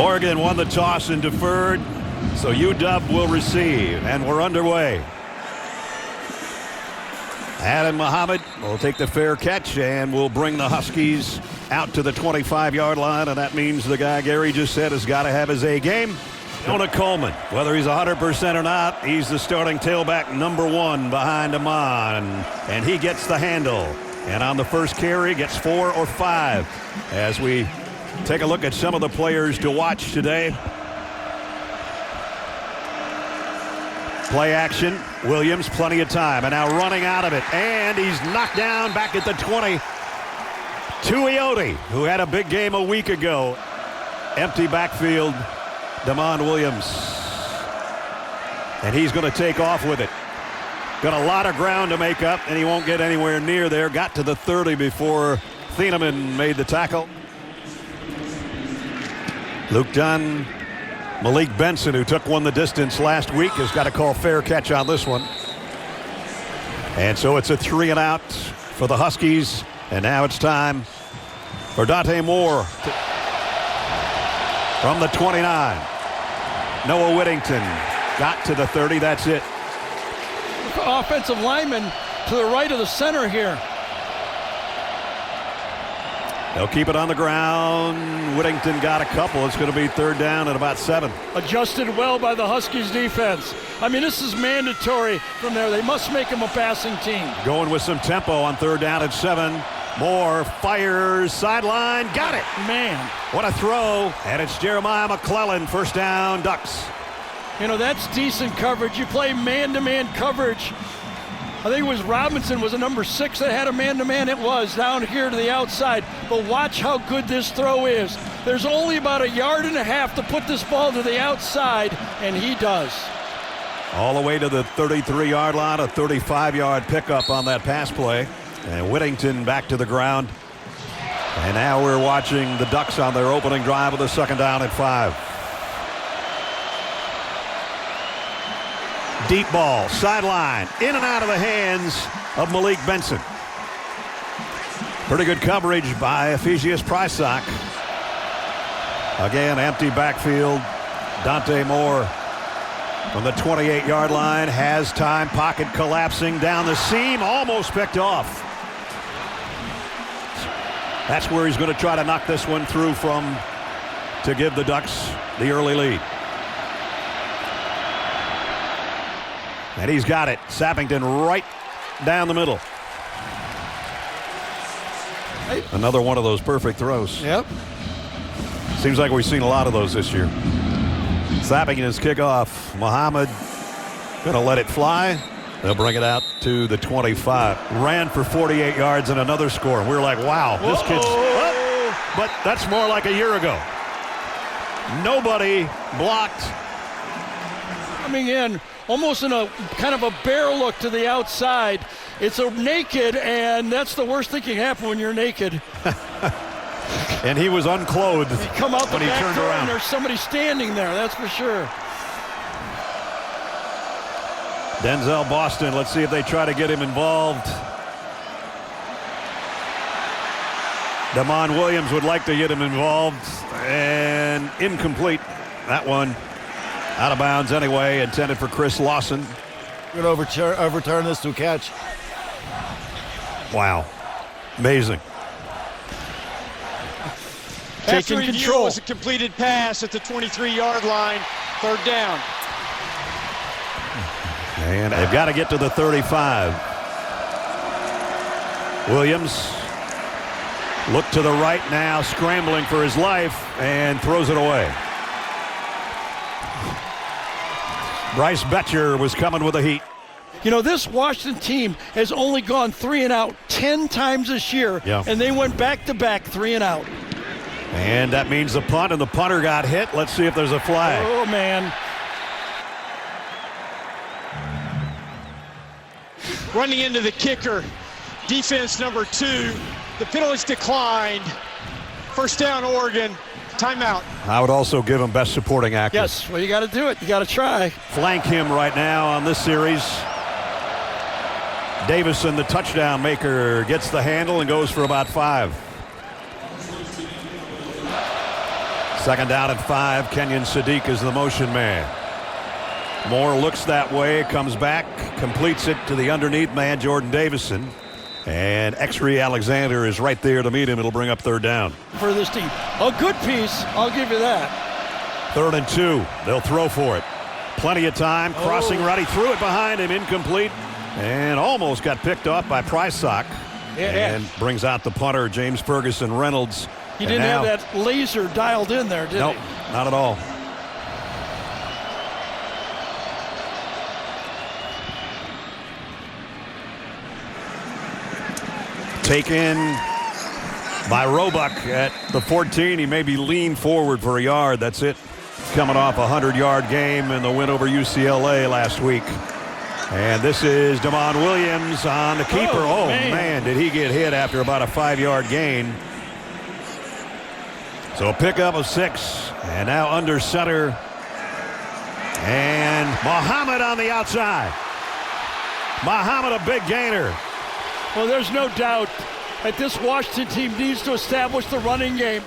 Oregon won the toss and deferred, so UW will receive, and we're underway. Adam Muhammad will take the fair catch and will bring the Huskies out to the 25-yard line, and that means the guy Gary just said has got to have his A game. Jonah Coleman, whether he's 100% or not, he's the starting tailback number 1 behind Amon, and he gets the handle. And on the first carry, gets 4 or 5. As we take a look at some of the players to watch today. Play action. Williams, plenty of time, and now running out of it. And he's knocked down back at the 20. Tuioti, who had a big game a week ago. Empty backfield. Damon Williams. And he's going to take off with it. Got a lot of ground to make up, and he won't get anywhere near there. Got to the 30 before Thieneman made the tackle. Luke Dunn. Malik Benson, who took one the distance last week, has got to call fair catch on this one. And so it's a 3 and out for the Huskies. And now it's time for Dante Moore from the 29. Noah Whittington got to the 30. That's it. Offensive lineman to the right of the center here. They'll keep it on the ground. Whittington got a couple. It's going to be 3rd down at about 7. Adjusted well by the Huskies defense. I mean, this is mandatory from there. They must make him a passing team. Going with some tempo on 3rd down at 7. Moore fires sideline. Got it. Man. What a throw. And it's Jeremiah McClellan. 1st down, Ducks. You know, that's decent coverage. You play man-to-man coverage. I think it was Robinson was a number 6 that had a man-to-man. It was down here to the outside. But watch how good this throw is. There's only about 1.5 yards to put this ball to the outside, and he does. All the way to the 33-yard line, a 35-yard pickup on that pass play. And Whittington back to the ground. And now we're watching the Ducks on their opening drive with a 2nd down at 5. Deep ball, sideline, in and out of the hands of Malik Benson. Pretty good coverage by Ephesius Prysock. Again, empty backfield. Dante Moore from the 28-yard line has time. Pocket collapsing down the seam, almost picked off. That's where he's going to try to knock this one through from to give the Ducks the early lead. And he's got it. Sappington right down the middle. Another one of those perfect throws. Yep. Seems like we've seen a lot of those this year. Sappington's kickoff. Muhammad going to let it fly. They'll bring it out to the 25. Ran for 48 yards and another score. And we're like, wow, this kid's up. But that's more like a year ago. Nobody blocked. Coming in almost in a kind of a bear look to the outside. It's a naked, and that's the worst thing can happen when you're naked. And he was unclothed he come out when he turned around. And there's somebody standing there, that's for sure. Denzel Boston, let's see if they try to get him involved. Damon Williams would like to get him involved, and incomplete. That one out of bounds anyway, intended for Chris Lawson. Could overturn this to a catch. Wow. Amazing. Taking control. Was a completed pass at the 23-yard line, 3rd down. And they've got to get to the 35. Williams look to the right now, scrambling for his life, and throws it away. Bryce Betcher was coming with the heat. You know, this Washington team has only gone 3 and out 10 times this year, and they went back-to-back 3 and out. And that means the punt, and the punter got hit. Let's see if there's a flag. Oh, man. Running into the kicker, defense number 2. The penalty's declined. 1st down, Oregon. Timeout. I would also give him best supporting actor. Yes, well, you got to do it. You got to try. Flank him right now on this series. Davison, the touchdown maker, gets the handle and goes for about 5. Second down and 5. Kenyon Sadiq is the motion man. Moore looks that way, comes back, completes it to the underneath man, Jordan Davison. And Exree Alexander is right there to meet him. It'll bring up third down. For this team. A good piece, I'll give you that. 3rd and 2. They'll throw for it. Plenty of time. Crossing ready. Threw it behind him. Incomplete. And almost got picked off by Prysock. And brings out the punter, James Ferguson Reynolds. He didn't have that laser dialed in there, did he? Nope, not at all. Taken by Roebuck at the 14. He maybe leaned forward for a yard. That's it. Coming off a 100-yard game in the win over UCLA last week. And this is Damon Williams on the keeper. Oh, man, did he get hit after about a 5-yard gain. So a pickup of 6. And now under center. And Muhammad on the outside. Muhammad, a big gainer. Well, there's no doubt that this Washington team needs to establish the running game.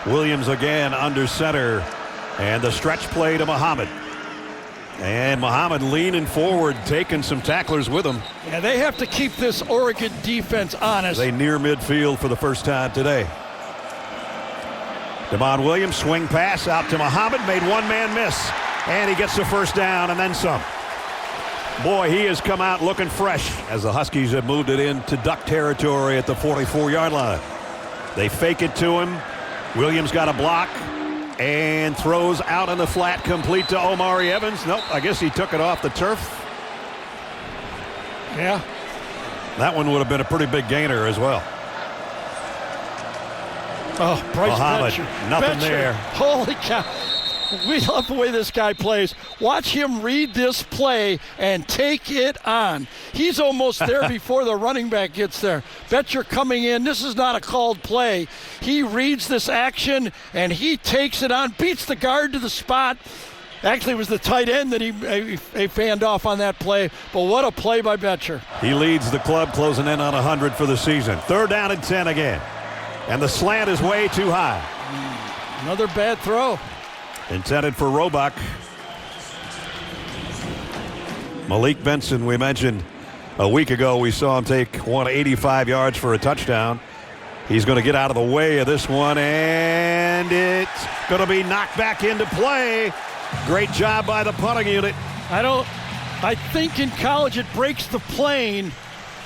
Williams again under center. And the stretch play to Muhammad. And Muhammad leaning forward, taking some tacklers with him. Yeah, they have to keep this Oregon defense honest. They near midfield for the first time today. Damon Williams, swing pass out to Muhammad, made one man miss. And he gets the first down and then some. Boy, he has come out looking fresh as the Huskies have moved it into duck territory at the 44-yard line. They fake it to him. Williams got a block. And throws out in the flat, complete to Omari Evans. Nope, I guess he took it off the turf. Yeah. That one would have been a pretty big gainer as well. Oh, Bryce Muhammad, Betcher. nothing Betcher. there. Holy cow. We love the way this guy plays. Watch him read this play and take it on. He's almost there before the running back gets there. Betcher coming in. This is not a called play. He reads this action, and he takes it on, beats the guard to the spot. Actually, it was the tight end that he fanned off on that play. But what a play by Betcher. He leads the club, closing in on 100 for the season. 3rd down and 10 again. And the slant is way too high. Another bad throw. Intended for Roebuck. Malik Benson, we mentioned a week ago, we saw him take 185 yards for a touchdown. He's going to get out of the way of this one, and it's going to be knocked back into play. Great job by the punting unit. I think in college it breaks the plane,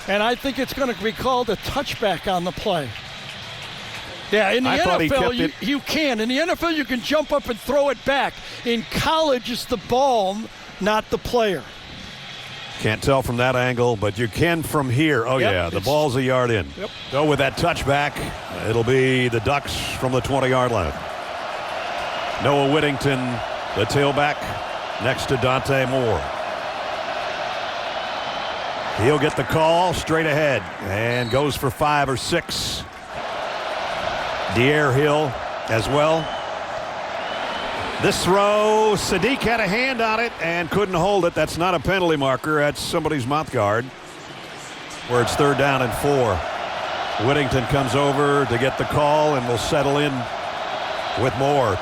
and I think it's going to be called a touchback on the play. Yeah, in the NFL, you can. In the NFL, you can jump up and throw it back. In college, it's the ball, not the player. Can't tell from that angle, but you can from here. Oh, yeah, the ball's a yard in. Yep. So with that touchback, it'll be the Ducks from the 20-yard line. Noah Whittington, the tailback, next to Dante Moore. He'll get the call straight ahead and goes for 5 or 6. De'Air Hill as well. This throw, Sadiq had a hand on it and couldn't hold it. That's not a penalty marker. That's somebody's mouth guard. Where it's 3rd down and 4. Whittington comes over to get the call and will settle in with Moore.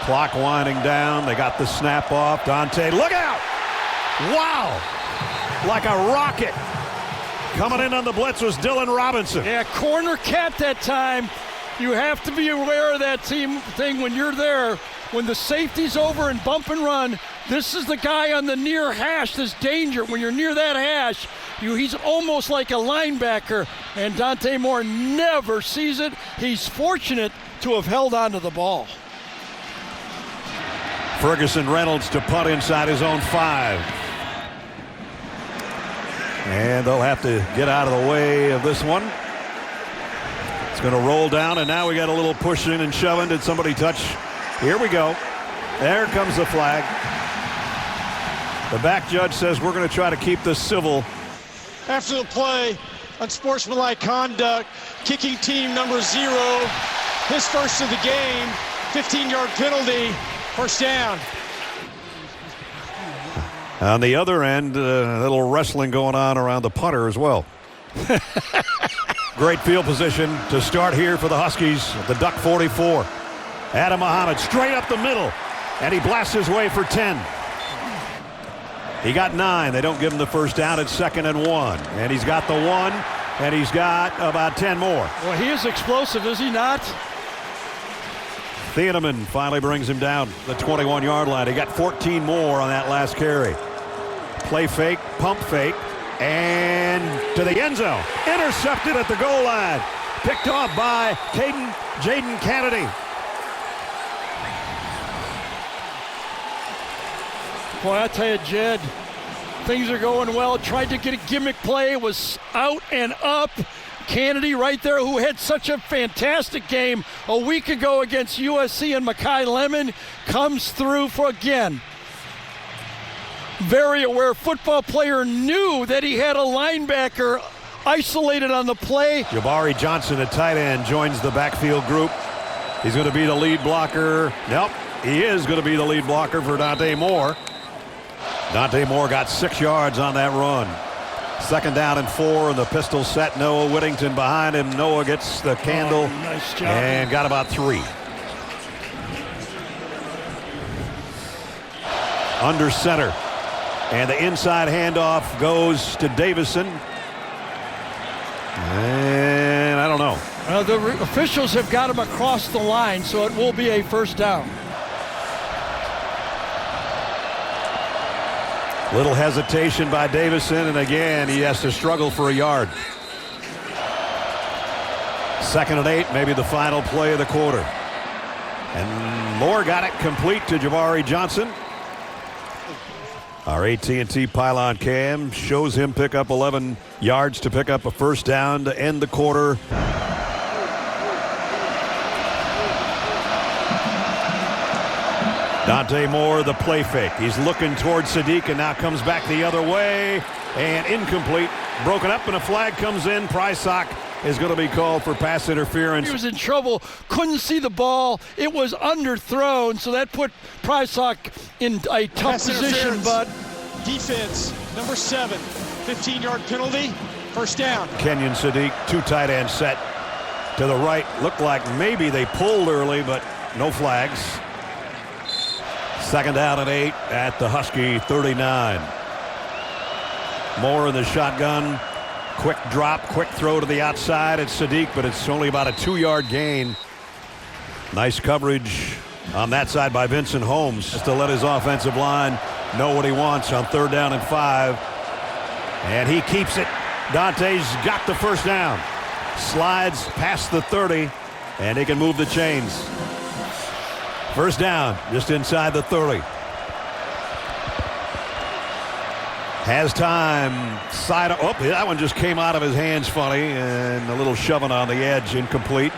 Clock winding down. They got the snap off. Dante, look out! Wow! Like a rocket. Coming in on the blitz was Dylan Robinson. Yeah, corner cat that time. You have to be aware of that team thing when you're there. When the safety's over and bump and run, this is the guy on the near hash. There's danger. When you're near that hash, he's almost like a linebacker. And Dante Moore never sees it. He's fortunate to have held on to the ball. Ferguson Reynolds to punt inside his own 5. And they'll have to get out of the way of this one. It's going to roll down, and now we got a little pushing and shoving. Did somebody touch? Here we go. There comes the flag. The back judge says we're going to try to keep this civil. After the play, unsportsmanlike conduct, kicking team number 0, his first of the game, 15-yard penalty, first down. On the other end, a little wrestling going on around the punter as well. Great field position to start here for the Huskies at the Duck 44. Adam Muhammad straight up the middle, and he blasts his way for 10. He got 9. They don't give him the first down. It's 2nd and 1. And he's got the 1, and he's got about 10 more. Well, he is explosive, is he not? Thieneman finally brings him down the 21-yard line. He got 14 more on that last carry. Play fake, pump fake, and to the end zone. Intercepted at the goal line. Picked off by Jaden Kennedy. Boy, I tell you, Jed, things are going well. Tried to get a gimmick play, was out and up. Kennedy right there, who had such a fantastic game a week ago against USC, and Makai Lemon comes through for again. Very aware football player, knew that he had a linebacker isolated on the play. Jabari Johnson, a tight end, joins the backfield group. He's going to be the lead blocker. Nope, he is going to be the lead blocker for Dante Moore. Dante Moore got 6 yards on that run. 2nd down and 4, and the pistol set. Noah Whittington behind him. Noah gets the candle. Nice job. And got about 3. Under center. And the inside handoff goes to Davison. And I don't know. The officials have got him across the line, so it will be a first down. Little hesitation by Davison, and again, he has to struggle for a yard. 2nd and 8, maybe the final play of the quarter. And Moore got it complete to Jabari Johnson. Our AT&T Pylon cam shows him pick up 11 yards to pick up a first down to end the quarter. Dante Moore, the play fake. He's looking towards Sadiq and now comes back the other way. And incomplete. Broken up, and a flag comes in. Prysock is going to be called for pass interference. He was in trouble. Couldn't see the ball. It was underthrown, so that put Prysock in a tough Pass position. But defense, number 7, 15-yard penalty, first down. Kenyon Sadiq, 2 tight end set to the right. Looked like maybe they pulled early, but no flags. 2nd down and 8 at the Husky 39. Moore in the shotgun. Quick drop, quick throw to the outside. It's Sadiq, but it's only about a 2-yard gain. Nice coverage on that side by Vincent Holmes just to let his offensive line know what he wants on 3rd down and 5. And he keeps it. Dante's got the first down. Slides past the 30, and he can move the chains. First down, just inside the 30. Has time. Side. Oh, that one just came out of his hands funny, and a little shoving on the edge, incomplete.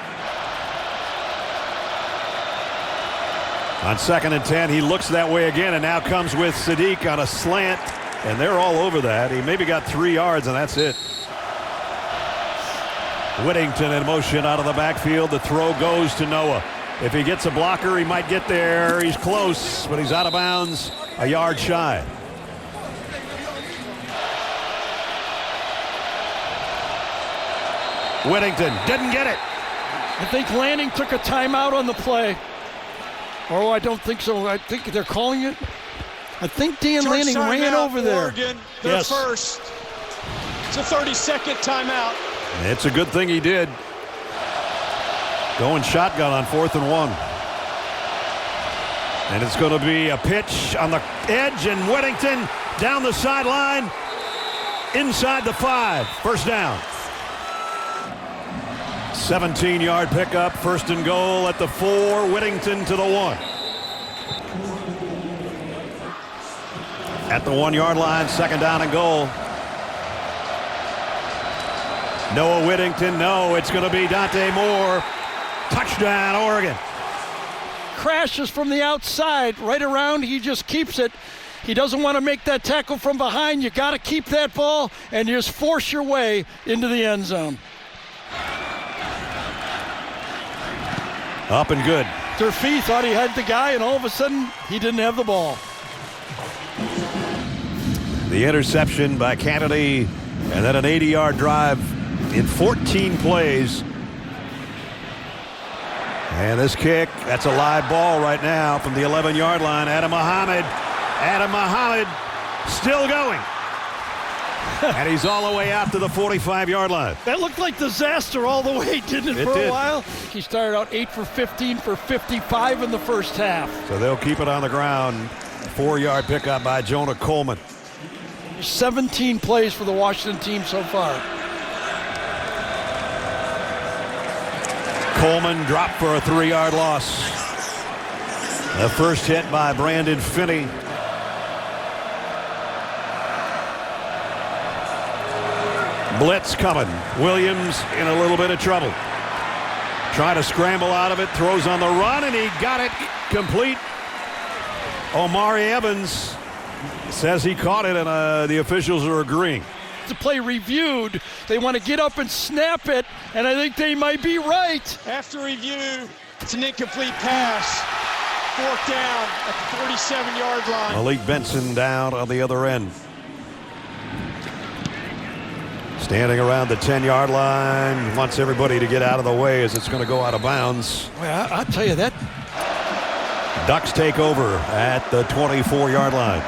On 2nd and 10, he looks that way again, and now comes with Sadiq on a slant, and they're all over that. He maybe got 3 yards, and that's it. Whittington in motion out of the backfield. The throw goes to Noah. If he gets a blocker, he might get there. He's close, but he's out of bounds, a yard shy. Whittington didn't get it. I think Lanning took a timeout on the play. Oh, I don't think so. I think they're calling it. I think Dan Lanning ran over there. Oregon, their first. It's a 30-second timeout. It's a good thing he did. Going shotgun on 4th and 1. And it's going to be a pitch on the edge, and Whittington down the sideline inside the 5. First down. 17-yard pickup, 1st and goal at the 4. Whittington to the 1. At the 1-yard line, 2nd down and goal. Noah Whittington, no, it's going to be Dante Moore. Touchdown, Oregon. Crashes from the outside, right around. He just keeps it. He doesn't want to make that tackle from behind. You got to keep that ball and just force your way into the end zone. Up and good. Durfee thought he had the guy, and all of a sudden, he didn't have the ball. The interception by Kennedy, and then an 80-yard drive in 14 plays. And this kick, that's a live ball right now from the 11-yard line. Adam Muhammad still going. And he's all the way out to the 45-yard line. That looked like disaster all the way, didn't it, for a while? He started out 8 for 15 for 55 in the first half. So they'll keep it on the ground. 4-yard pickup by Jonah Coleman. 17 plays for the Washington team so far. Coleman dropped for a 3-yard loss. The first hit by Brandon Finney. Blitz coming. Williams in a little bit of trouble. Trying to scramble out of it. Throws on the run, and he got it complete. Omari Evans says he caught it, and the officials are agreeing. The play reviewed. They want to get up and snap it, and I think they might be right. After review, it's an incomplete pass. 4th down at the 37-yard line. Malik Benson down on the other end. Standing around the 10-yard line. Wants everybody to get out of the way as it's going to go out of bounds. Well, I'll tell you that. Ducks take over at the 24-yard line.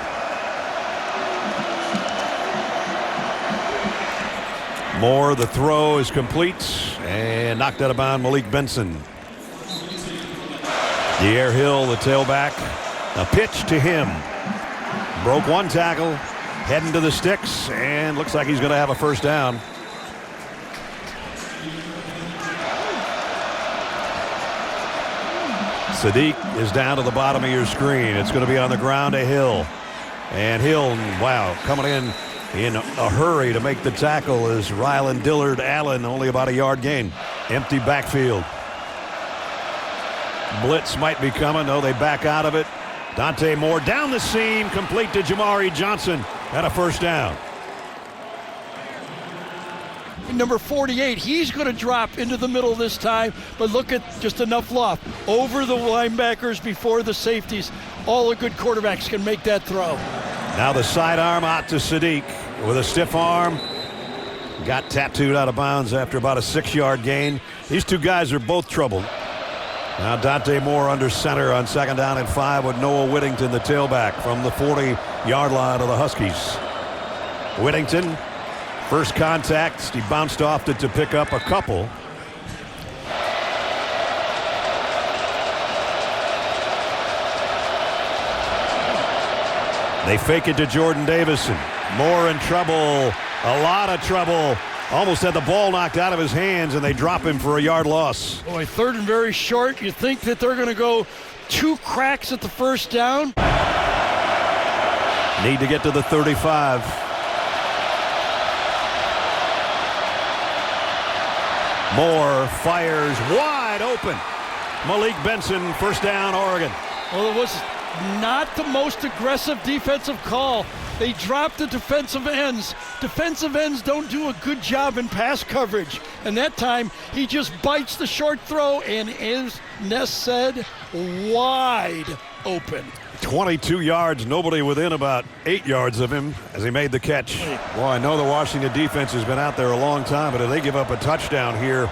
Moore, the throw is complete and knocked out of bounds. Malik Benson. De'Air Hill, the tailback. A pitch to him. Broke one tackle, heading to the sticks, and looks like he's going to have a first down. Sadiq is down to the bottom of your screen. It's going to be on the ground to Hill. And Hill, wow, coming in a hurry to make the tackle is Rylan Dillard Allen, only about a yard gain. Empty backfield. Blitz might be coming. No, they back out of it. Dante Moore down the seam, complete to Jamari Johnson, and a first down. Number 48, he's going to drop into the middle this time, but look at just enough loft over the linebackers before the safeties. All the good quarterbacks can make that throw. Now the sidearm out to Sadiq with a stiff arm. Got tattooed out of bounds after about a 6-yard gain. These two guys are both troubled. Now Dante Moore under center on 2nd down and 5 with Noah Whittington, the tailback, from the 40-yard line of the Huskies. Whittington, first contact, he bounced off it to pick up a couple. They fake it to Jordan Davison. Moore in trouble, a lot of trouble. Almost had the ball knocked out of his hands, and they drop him for a yard loss. Boy, 3rd and very short. You think that they're going to go 2 cracks at the first down? Need to get to the 35. Moore fires wide open. Malik Benson, first down, Oregon. Well, it was not the most aggressive defensive call. They dropped the defensive ends. Defensive ends don't do a good job in pass coverage. And that time, he just bites the short throw and, as Ness said, wide open. 22 yards, nobody within about 8 yards of him as he made the catch. Well, I know the Washington defense has been out there a long time, but if they give up a touchdown here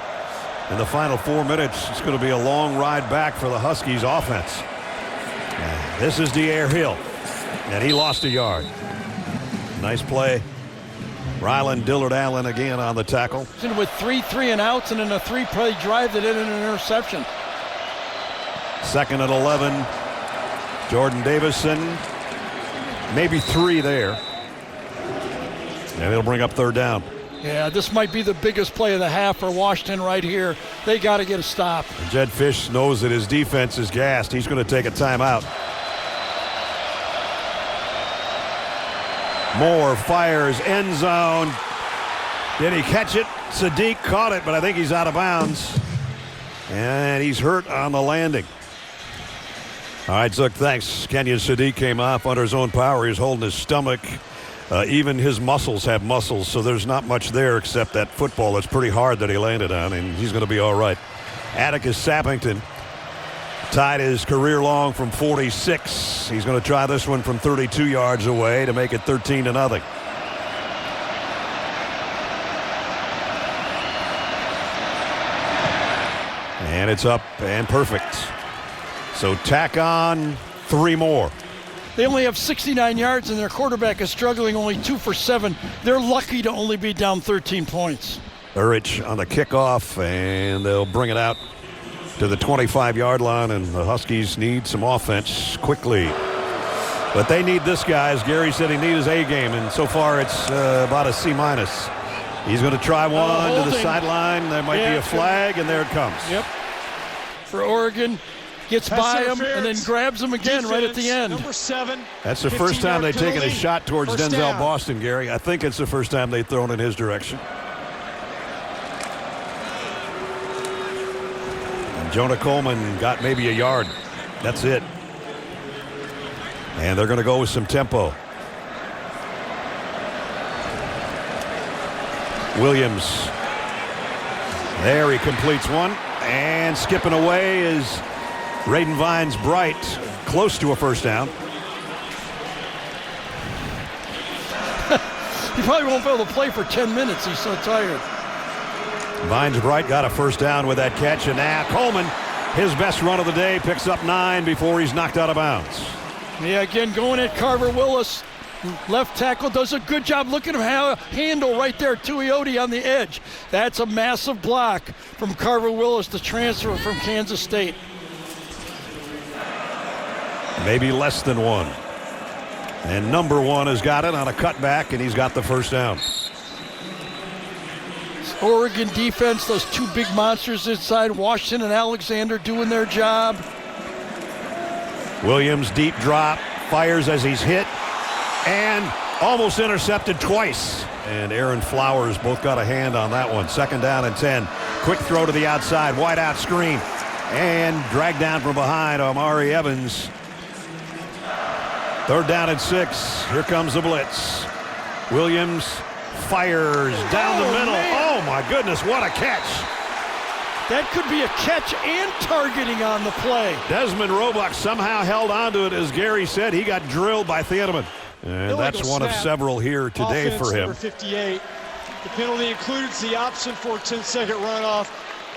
in the final 4 minutes, it's going to be a long ride back for the Huskies offense. This is De'Air Hill, and he lost a yard. Nice play. Rylan Dillard Allen again on the tackle. With 3 3-and-outs and in a 3-play drive that ended in an interception. 2nd and 11. Jordan Davison, maybe 3 there. And it'll bring up 3rd down. Yeah, this might be the biggest play of the half for Washington right here. They got to get a stop. And Jed Fish knows that his defense is gassed. He's going to take a timeout. Moore fires, end zone. Did he catch it? Sadiq caught it, but I think he's out of bounds. And he's hurt on the landing. All right, Zook, thanks. Kenyon Sadiq came off under his own power. He was holding his stomach. Even his muscles have muscles, so there's not much there except that football that's pretty hard that he landed on, and he's going to be all right. Atticus Sappington tied his career long from 46. He's going to try this one from 32 yards away to make it 13-0. And it's up and perfect. So tack on 3 more. They only have 69 yards, and their quarterback is struggling, only 2 for 7. They're lucky to only be down 13 points. Urich on the kickoff, and they'll bring it out to the 25-yard line, and the Huskies need some offense quickly. But they need this guy. As Gary said, he needs his A game, and so far it's about a C-. He's going to try one to the sideline. There might be a flag, and there it comes. Yep. For Oregon, gets by him and then grabs him again right at the end. Number 7. That's the first time they've taken a penalty. shot towards First Denzel down. Boston, Gary. I think it's the first time they've thrown in his direction. And Jonah Coleman got maybe a yard. That's it. And they're going to go with some tempo. Williams. There he completes one. And skipping away is Raiden Vines-Bright, close to a first down. He probably won't be able to play for 10 minutes. He's so tired. Vines-Bright got a first down with that catch, and now Coleman, his best run of the day, picks up 9 before he's knocked out of bounds. Yeah, again, going at Carver Willis. Left tackle does a good job. Look at him handle right there. Tuioti on the edge. That's a massive block from Carver Willis, the transfer from Kansas State. Maybe less than 1. And number 1 has got it on a cutback, and he's got the first down. Oregon defense, those 2 big monsters inside, Washington and Alexander doing their job. Williams, deep drop, fires as he's hit, and almost intercepted twice. And Aaron Flowers both got a hand on that one. 2nd down and 10. Quick throw to the outside, wide out screen, and dragged down from behind Omari Evans. 3rd down and 6. Here comes the blitz. Williams fires down the middle. Man. Oh my goodness, what a catch. That could be a catch and targeting on the play. Desmond Roebuck somehow held on to it. As Gary said, he got drilled by Thiedemann. And that's one of several here today Offense for him. Number 58. The penalty includes the option for a 10-second runoff.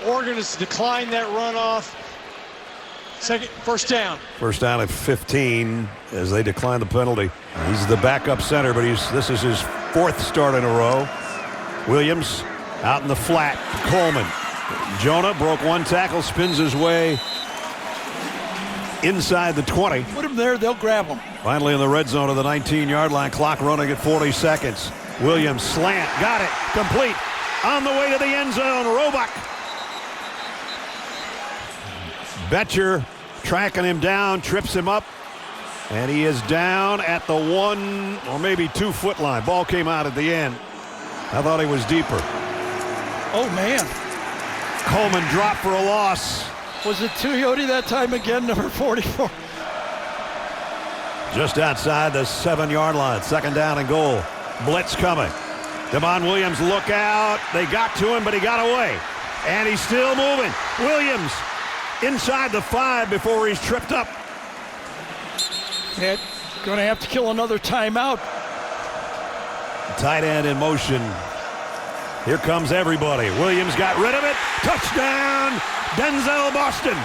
Oregon has declined that runoff. First down. First down at 15 as they decline the penalty. He's the backup center, but this is his 4th start in a row. Williams out in the flat. Coleman. Jonah broke 1 tackle, spins his way inside the 20. Put him there, they'll grab him. Finally in the red zone of the 19-yard line. Clock running at 40 seconds. Williams slant. Got it. Complete. On the way to the end zone. Roebuck. Betcher tracking him down, trips him up, and he is down at the 1 or maybe 2 foot line. Ball came out at the end. I thought he was deeper. Oh, man. Coleman dropped for a loss. Was it Tuioti that time again, number 44? Just outside the 7-yard line. 2nd down and goal. Blitz coming. Devon Williams, look out. They got to him, but he got away. And he's still moving. Williams inside the 5 before he's tripped up. Yeah, going to have to kill another timeout. Tight end in motion. Here comes everybody. Williams got rid of it. Touchdown, Denzel Boston.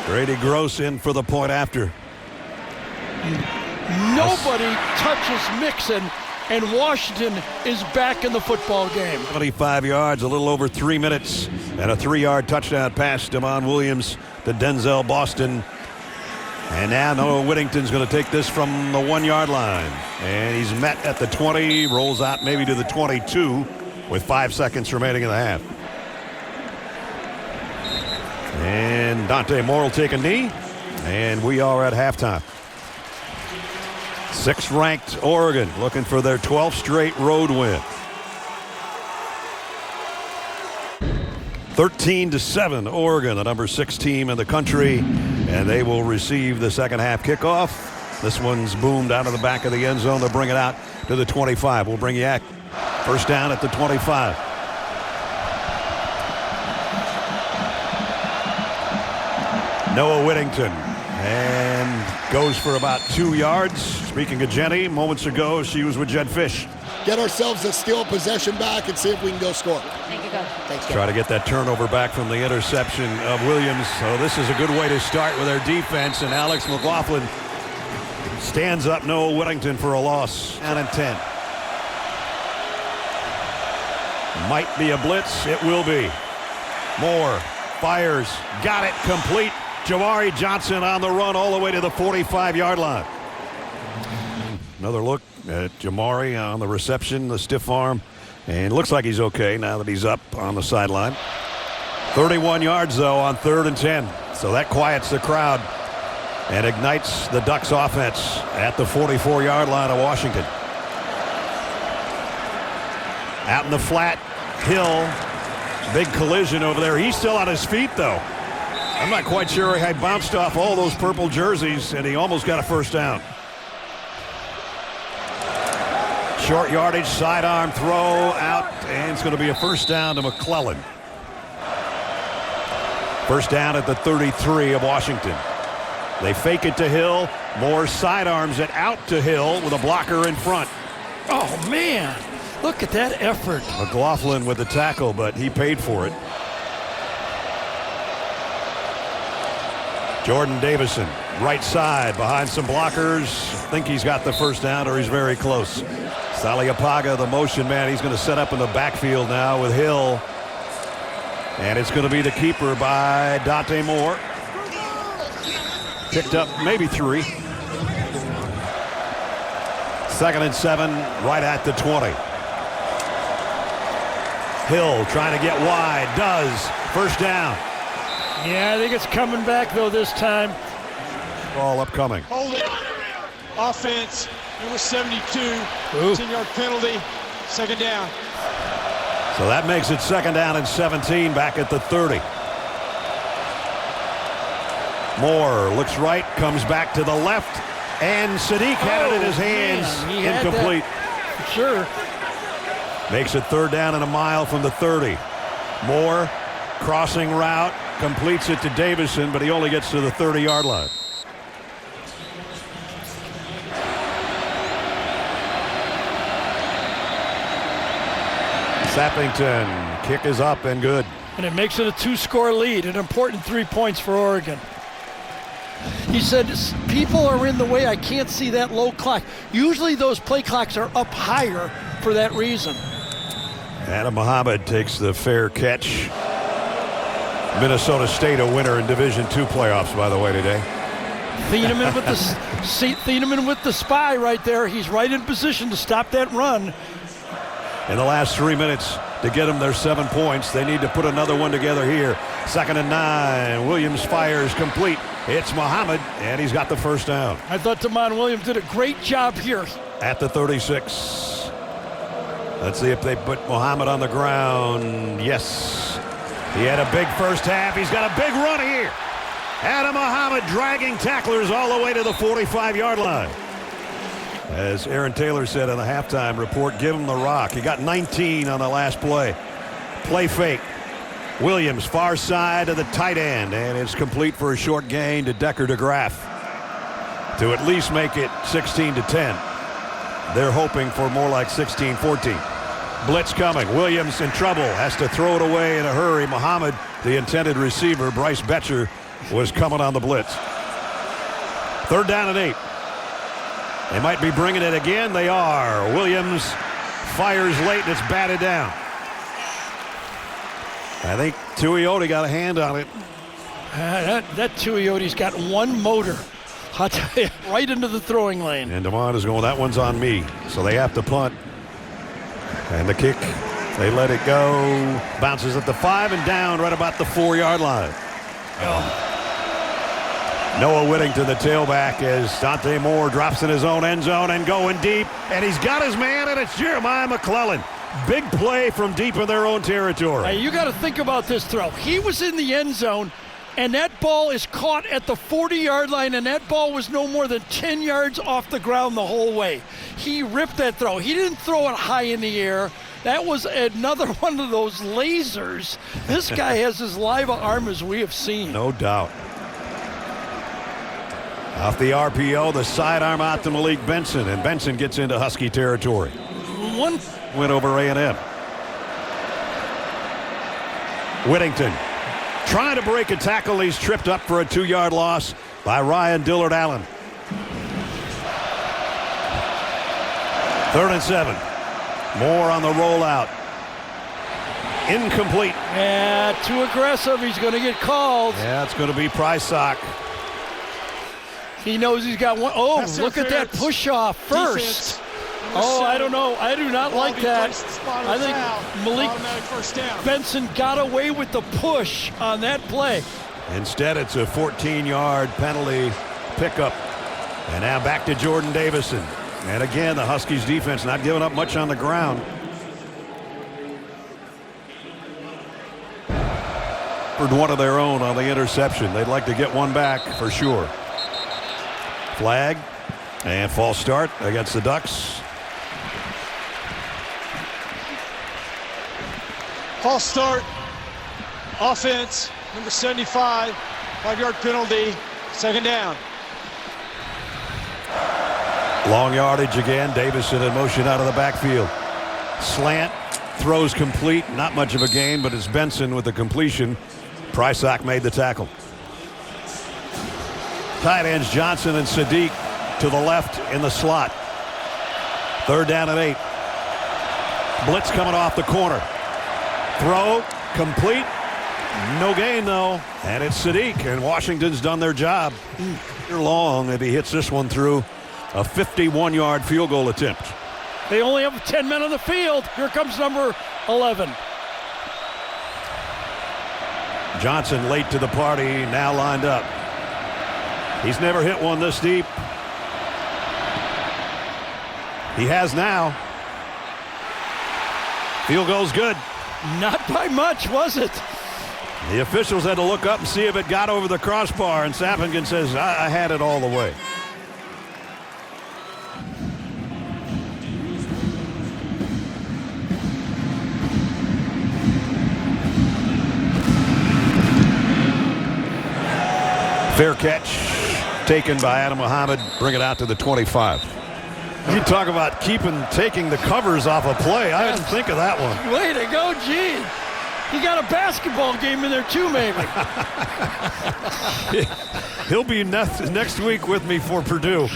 Grady Gross in for the point after. Nobody touches Mixon, and Washington is back in the football game. 75 yards, a little over 3 minutes, and a 3-yard touchdown pass. Devon Williams to Denzel Boston. And now Noah Whittington's going to take this from the 1-yard line. And he's met at the 20, rolls out maybe to the 22 with 5 seconds remaining in the half. And Dante Moore will take a knee, and we are at halftime. 6th-ranked Oregon looking for their 12th straight road win. 13-7 Oregon, the number 6 team in the country, and they will receive the second half kickoff. This one's boomed out of the back of the end zone. They'll bring it out to the 25. We'll bring you back. First down at the 25. Noah Whittington. And goes for about 2 yards. Speaking of Jenny, moments ago, she was with Jed Fish. Get ourselves a steal possession back and see if we can go score. Thank you, Coach. Thanks, Coach. Try to get that turnover back from the interception of Williams. So this is a good way to start with their defense. And Alex McLaughlin stands up Noah Whittington for a loss. Down and 10. Might be a blitz. It will be. Moore fires. Got it. Complete. Jamari Johnson on the run all the way to the 45-yard line. Another look at Jamari on the reception, the stiff arm. And looks like he's okay now that he's up on the sideline. 31 yards, though, on 3rd and 10. So that quiets the crowd and ignites the Ducks offense at the 44-yard line of Washington. Out in the flat, Hill. Big collision over there. He's still on his feet, though. I'm not quite sure he had bounced off all those purple jerseys, and he almost got a first down. Short yardage, sidearm throw out, and it's going to be a first down to McClellan. First down at the 33 of Washington. They fake it to Hill. Moore sidearms it out to Hill with a blocker in front. Oh, man. Look at that effort. McLaughlin with the tackle, but he paid for it. Jordan Davison, right side, behind some blockers. I think he's got the first down, or he's very close. Saliapaga, the motion man, he's going to set up in the backfield now with Hill. And it's going to be the keeper by Dante Moore. Picked up maybe 3. 2nd and 7, right at the 20. Hill trying to get wide, does. First down. Yeah, I think it's coming back, though, this time. Ball upcoming. Hold it. Offense, number 72. 10-yard penalty. 2nd down. So that makes it 2nd down and 17 back at the 30. Moore looks right, comes back to the left, and Sadiq had it in his hands. Man, incomplete. Sure. Makes it 3rd down and a mile from the 30. Moore crossing route, completes it to Davison, but he only gets to the 30-yard line. Sappington, kick is up and good. And it makes it a 2-score lead, an important 3 points for Oregon. He said, people are in the way. I can't see that low clock. Usually those play clocks are up higher for that reason. Adam Muhammad takes the fair catch. Minnesota State a winner in Division II playoffs, by the way, today. Thieneman with the spy right there. He's right in position to stop that run. In the last 3 minutes to get them their 7 points. They need to put another one together here. 2nd and 9. Williams fires complete. It's Muhammad, and he's got the first down. I thought Damon Williams did a great job here. At the 36. Let's see if they put Muhammad on the ground. Yes. He had a big first half. He's got a big run here. Adam Muhammad dragging tacklers all the way to the 45-yard line. As Aaron Taylor said in the halftime report, give him the rock. He got 19 on the last play. Play fake. Williams far side to the tight end, and it's complete for a short gain to Decker DeGraff to at least make it 16-10. They're hoping for more like 16-14. Blitz coming. Williams in trouble. Has to throw it away in a hurry. Muhammad, the intended receiver, Bryce Betcher, was coming on the blitz. 3rd down and 8. They might be bringing it again. They are. Williams fires late, and it's batted down. I think Tuioti got a hand on it. That Tuioti's got one motor. I'll tell you, right into the throwing lane. And DeMond is going, that one's on me. So they have to punt. And the kick, they let it go. Bounces at the 5 and down right about the 4-yard line. Noah Whittington, the tailback, as Dante Moore drops in his own end zone and going deep. And he's got his man, and it's Jeremiah McClellan. Big play from deep in their own territory. Hey, you got to think about this throw. He was in the end zone, and that ball is caught at the 40-yard line, and that ball was no more than 10 yards off the ground the whole way. He ripped that throw. He didn't throw it high in the air. That was another one of those lasers. This guy has as live an arm as we have seen. No doubt. Off the RPO, the sidearm out to Malik Benson, and Benson gets into Husky territory. One win over A&M. Whittington trying to break a tackle. He's tripped up for a 2-yard loss by Ryan Dillard Allen. 3rd and 7. Moore on the rollout. Incomplete. Yeah, too aggressive. He's going to get called. Yeah, it's going to be Prysock. He knows he's got one. Oh, Pass look at that interference. push-off first. Defense. Oh, I don't know. I do not like that. I think Malik Automatic first down. Benson got away with the push on that play. Instead, it's a 14-yard penalty pickup. And now back to Jordan Davison. And again, the Huskies defense not giving up much on the ground. For one of their own on the interception. They'd like to get one back for sure. Flag and false start against the Ducks. False start. Offense. Number 75. 5-yard penalty. 2nd down. Long yardage again. Davison in motion out of the backfield. Slant. Throws complete. Not much of a gain, but it's Benson with the completion. Prysock made the tackle. Tight ends Johnson and Sadiq to the left in the slot. 3rd down and 8. Blitz coming off the corner. Throw complete. No gain though. And it's Sadiq, and Washington's done their job. Long if he hits this one through a 51-yard field goal attempt. They only have 10 men on the field. Here comes number 11. Johnson late to the party, now lined up. He's never hit one this deep. He has now. Field goal's good. Not by much, was it? The officials had to look up and see if it got over the crossbar, and Sappington says, I had it all the way. Fair catch taken by Adam Muhammad. Bring it out to the 25. You talk about taking the covers off a play. I didn't think of that one. Way to go, Gene. He got a basketball game in there too, maybe. He'll be next week with me for Purdue.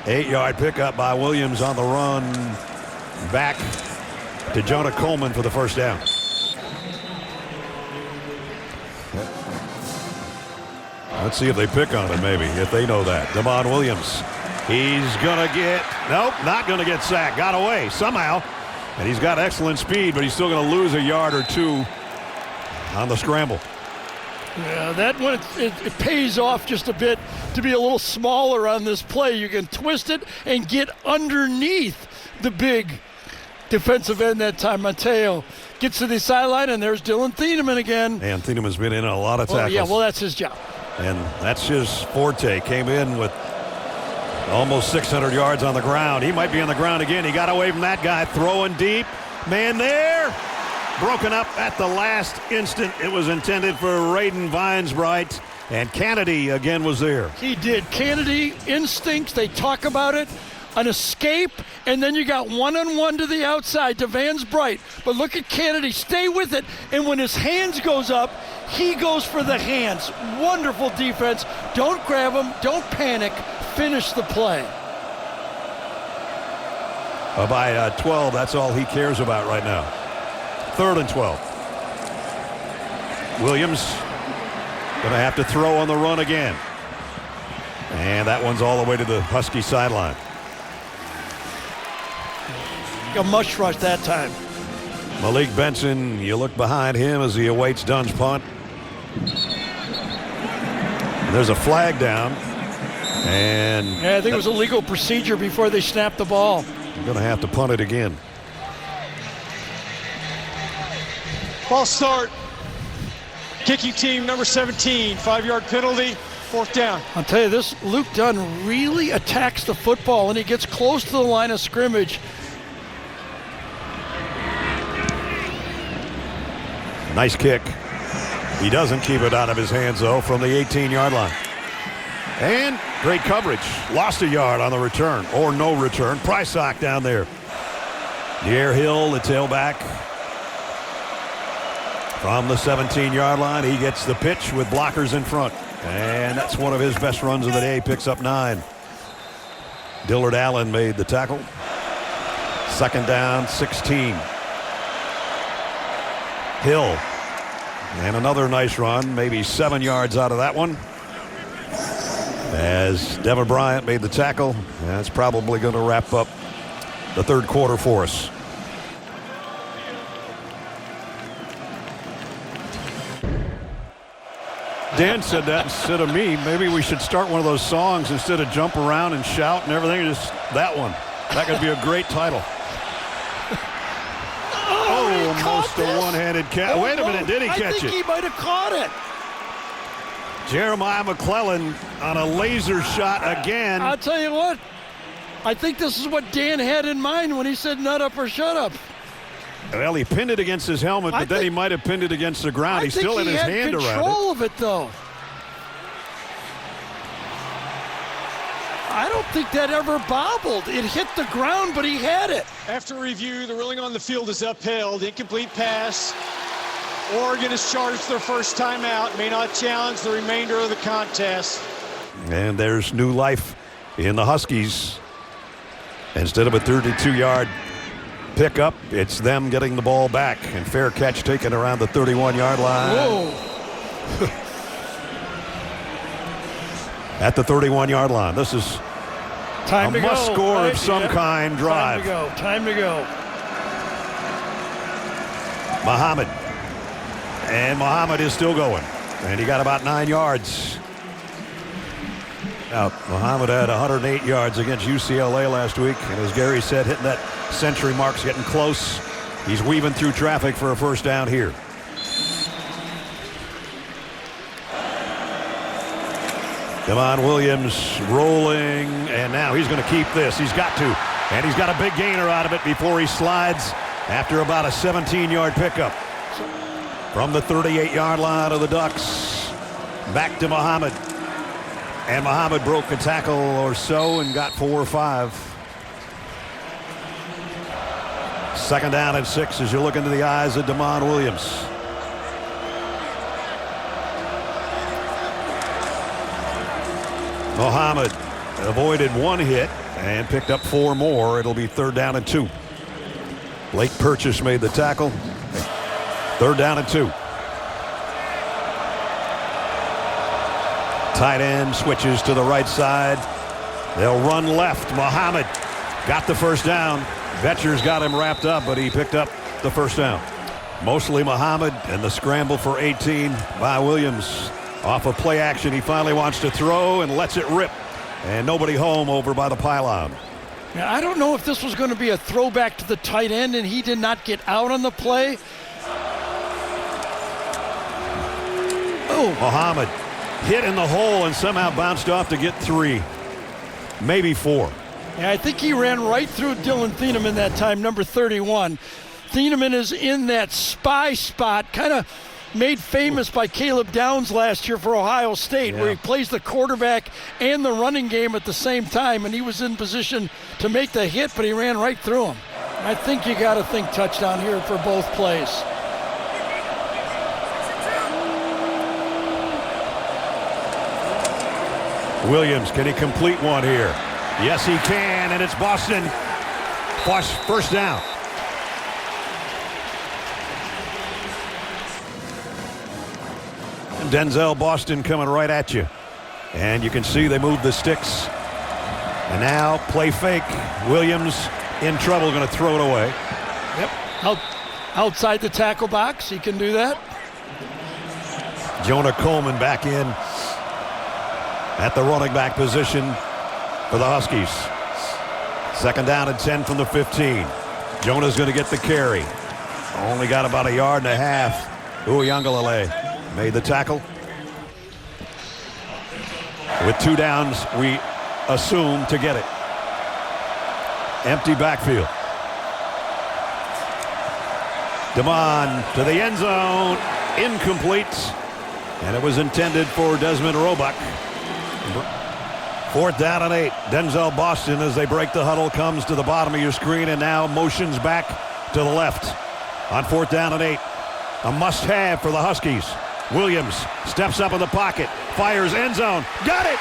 8-yard pickup by Williams on the run. Back to Jonah Coleman for the 1st down. Let's see if they pick on him, maybe, if they know that. Damon Williams. He's going to get, nope, not going to get sacked. Got away somehow. And he's got excellent speed, but he's still going to lose a yard or two on the scramble. Yeah, that one, it pays off just a bit to be a little smaller on this play. You can twist it and get underneath the big defensive end that time. Mateo gets to the sideline, and there's Dylan Thieneman again. And Thienemann's been in a lot of tackles. Yeah, well, that's his job. And that's his forte. Came in with almost 600 yards on the ground. He might be on the ground again. He got away from that guy. Throwing deep. Man there. Broken up at the last instant. It was intended for Raiden Vinesbright. And Kennedy again was there. He did. Kennedy, instincts, they talk about it. An escape, and then you got one-on-one to the outside to Vansbright. But look at Kennedy. Stay with it. And when his hands goes up, he goes for the hands. Wonderful defense. Don't grab him. Don't panic. Finish the play. By 12, that's all he cares about right now. 3rd and 12. Williams going to have to throw on the run again. And that one's all the way to the Husky sideline. A mush rush that time. Malik Benson, you look behind him as he awaits Dunn's punt. There's a flag down. And yeah, I think it was a legal procedure before they snapped the ball. They're going to have to punt it again. False start. Kicking team number 17. 5-yard penalty. 4th down. I'll tell you this, Luke Dunn really attacks the football, and he gets close to the line of scrimmage. Nice kick. He doesn't keep it out of his hands, though, from the 18-yard line. And great coverage. Lost a yard on the return, or no return. Prysock down there. Near Hill, the tailback. From the 17-yard line, he gets the pitch with blockers in front. And that's one of his best runs of the day. Picks up 9. Dillard Allen made the tackle. Second down, 16. Hill. And another nice run, maybe 7 yards out of that one. As Devin Bryant made the tackle. That's probably going to wrap up the third quarter for us. Dan said that instead of me. Maybe we should start one of those songs instead of jump around and shout and everything. Just that one. That could be a great title. Almost a one-handed catch. Oh, wait a minute, did he catch it? I think he might have caught it. Jeremiah McClellan on a laser shot again. I'll tell you what. I think this is what Dan had in mind when he said nut up or shut up. Well, he pinned it against his helmet, but then he might have pinned it against the ground. He still had his hand around it. I think he had control of it, though. I don't think that ever bobbled. It hit the ground, but he had it. After review, the ruling on the field is upheld. Incomplete pass. Oregon has charged their first timeout. May not challenge the remainder of the contest. And there's new life in the Huskies. Instead of a 32-yard pickup, it's them getting the ball back. And fair catch taken around the 31-yard line. Whoa. At the 31-yard line. This is Time to go. a must-score Right, of some kind drive. Time to go. Muhammad. And Muhammad is still going. And he got about 9 yards. Now, Muhammad had 108 yards against UCLA last week. And as Gary said, hitting that century mark's getting close. He's weaving through traffic for a first down here. Devon Williams rolling, and now he's going to keep this. He's got to. And he's got a big gainer out of it before he slides after about a 17-yard pickup. From the 38-yard line of the Ducks, back to Muhammad. And Muhammad broke a tackle or so and got 4 or 5. Second down and 6 as you look into the eyes of Devon Williams. Muhammad avoided 1 hit and picked up 4 more. It'll be third down and 2. Blake Purchase made the tackle. Third down and 2. Tight end switches to the right side. They'll run left. Muhammad got the first down. Vetcher's got him wrapped up, but he picked up the first down. Mostly Muhammad, and the scramble for 18 by Williams. Off of play action, he finally wants to throw and lets it rip. And nobody home over by the pylon. Now, I don't know if this was going to be a throwback to the tight end and he did not get out on the play. Oh, Muhammad hit in the hole and somehow bounced off to get 3, maybe 4. yeah, I think he ran right through Dylan Thieneman that time, number 31. Thieneman is in that spy spot, kind of made famous by Caleb Downs last year for Ohio State, where he plays the quarterback and the running game at the same time, and he was in position to make the hit, but he ran right through him. I think you got to think touchdown here for both plays. Williams, can he complete one here? Yes, he can, and it's Boston. First down. Denzel Boston coming right at you. And you can see they moved the sticks. And now play fake. Williams in trouble, going to throw it away. Yep. Outside the tackle box, he can do that. Jonah Coleman back in at the running back position for the Huskies. Second down and 10 from the 15. Jonah's going to get the carry. Only got about 1.5 yards. Uiagalelei made the tackle. With 2 downs, we assume to get it. Empty backfield. Damon to the end zone. Incomplete. And it was intended for Desmond Roebuck. 4th down and 8. Denzel Boston, as they break the huddle, comes to the bottom of your screen and now motions back to the left. On 4th down and 8. A must-have for the Huskies. Williams steps up in the pocket, fires end zone. Got it!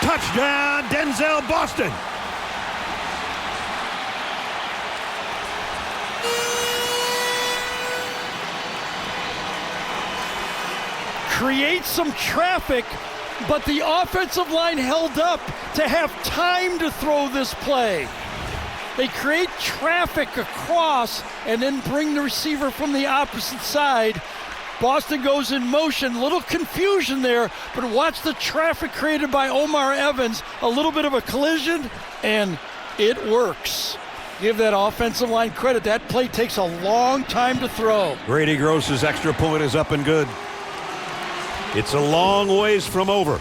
Touchdown, Denzel Boston. Create some traffic, but the offensive line held up to have time to throw this play. They create traffic across and then bring the receiver from the opposite side. Boston goes in motion, little confusion there, but watch the traffic created by Omar Evans. A little bit of a collision, and it works. Give that offensive line credit. That play takes a long time to throw. Grady Gross's extra point is up and good. It's a long ways from over.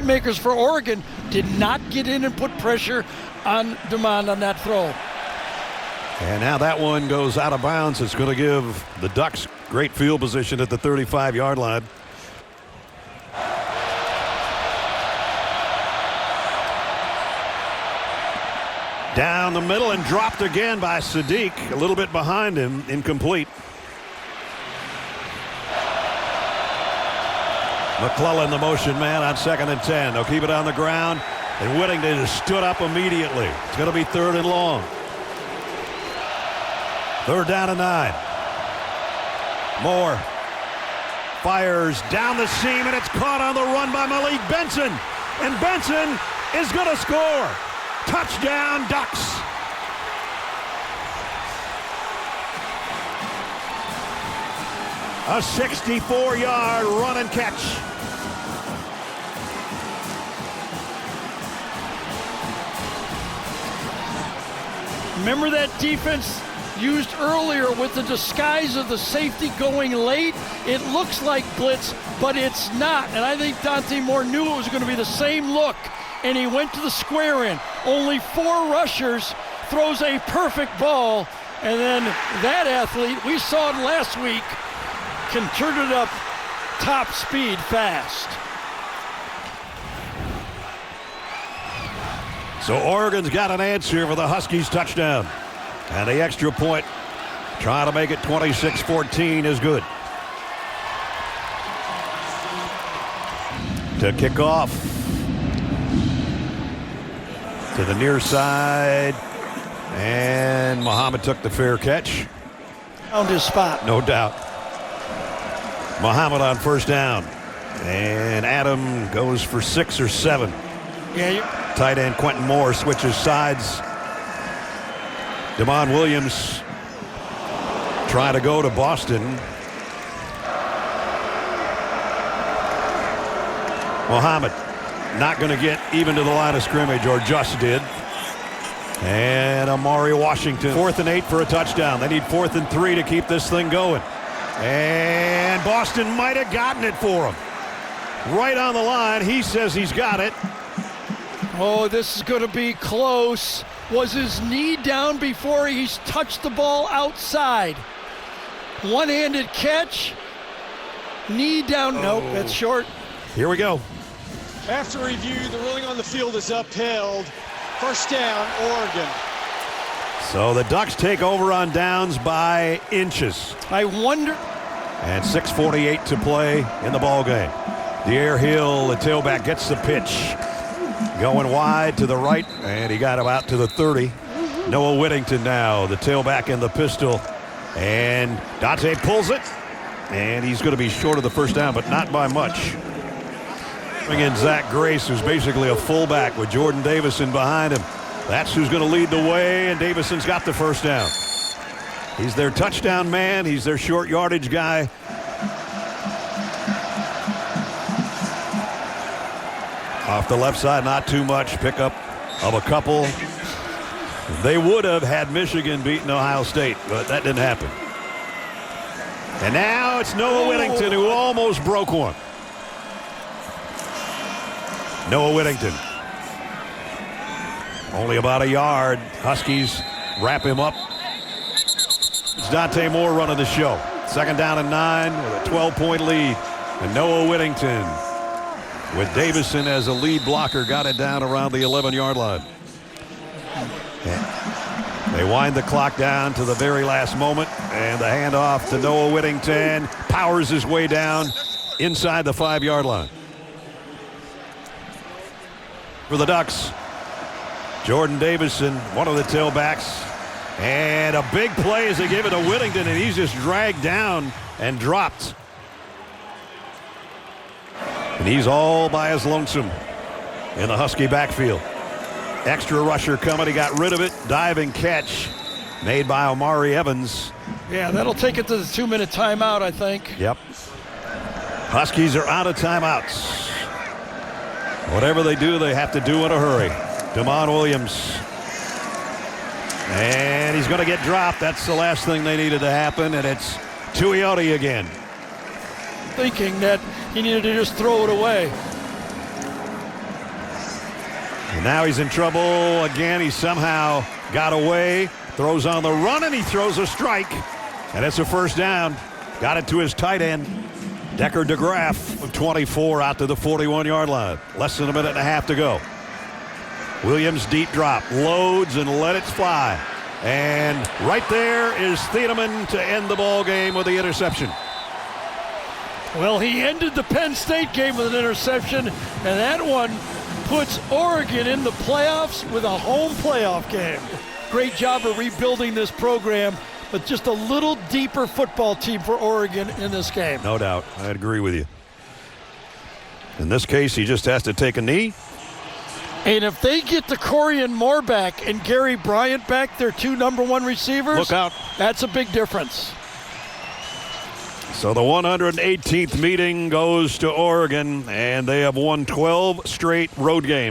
Makers for Oregon did not get in and put pressure on Demond on that throw. And now that one goes out of bounds. It's going to give the Ducks great field position at the 35-yard line. Down the middle and dropped again by Sadiq. A little bit behind him, incomplete. McClellan, the motion man, on 2nd and 10. They'll keep it on the ground, and Whittington stood up immediately. It's going to be 3rd and long. 3rd down and 9. Moore fires down the seam, and it's caught on the run by Malik Benson. And Benson is going to score. Touchdown, Ducks. A 64-yard run and catch. Remember that defense used earlier with the disguise of the safety going late? It looks like blitz, but it's not. And I think Dante Moore knew it was going to be the same look, and he went to the square in. Only 4 rushers, throws a perfect ball, and then that athlete, we saw it last week, can turn it up top speed fast. So Oregon's got an answer for the Huskies touchdown. And the extra point, trying to make it 26-14, is good. To kick off to the near side, and Muhammad took the fair catch. Found his spot. No doubt. Muhammad on 1st down, and Adam goes for 6 or 7. Yeah, Tight end Quentin Moore switches sides. Demond Williams trying to go to Boston. Muhammad not going to get even to the line of scrimmage, or just did. And Amari Washington, 4th and 8 for a touchdown. They need 4th and 3 to keep this thing going. And Boston might have gotten it for him. Right on the line. He says he's got it. Oh, this is going to be close. Was his knee down before he's touched the ball outside? One-handed catch. Knee down. Nope, that's short. Here we go. After review, the ruling on the field is upheld. 1st down, Oregon. So the Ducks take over on downs by inches. I wonder. And 6:48 to play in the ball game. De'Air Hill, the tailback, gets the pitch. Going wide to the right, and he got him out to the 30. Noah Whittington now, the tailback in the pistol. And Dante pulls it, and he's going to be short of the 1st down, but not by much. Bring in Zach Grace, who's basically a fullback with Jordan Davison behind him. That's who's going to lead the way, and Davison's got the 1st down. He's their touchdown man. He's their short yardage guy. Off the left side, not too much. Pickup of a couple. They would have had Michigan beaten Ohio State, but that didn't happen. And now it's Noah Whittington, who almost broke one. Noah Whittington. Only about a yard. Huskies wrap him up. It's Dante Moore running the show. 2nd down and 9 with a 12-point lead. And Noah Whittington, with Davison as a lead blocker, got it down around the 11-yard line. They wind the clock down to the very last moment, and the handoff to Noah Whittington powers his way down inside the 5-yard line. For the Ducks, Jordan Davison, one of the tailbacks, and a big play as they give it to Whittington, and he's just dragged down and dropped. And he's all by his lonesome in the Husky backfield. Extra rusher coming. He got rid of it. Diving catch made by Omari Evans. Yeah, that'll take it to the 2-minute timeout, I think. Yep. Huskies are out of timeouts. Whatever they do, they have to do in a hurry. Damon Williams. And he's going to get dropped. That's the last thing they needed to happen, and it's Tuioti again. Thinking that he needed to just throw it away. And now he's in trouble again. He somehow got away, throws on the run, and he throws a strike. And it's a first down. Got it to his tight end, Decker DeGraff, of 24 out to the 41-yard line. Less than a minute and a half to go. Williams deep drop, loads and let it fly. And right there is Thiedemann to end the ball game with the interception. Well, he ended the Penn State game with an interception, and that one puts Oregon in the playoffs with a home playoff game. Great job of rebuilding this program, but just a little deeper football team for Oregon in this game. No doubt. I'd agree with you. In this case, he just has to take a knee. And if they get the Corian Moore back and Gary Bryant back, their 2 number 1 receivers, Look out. That's a big difference. So the 118th meeting goes to Oregon, and they have won 12 straight road games.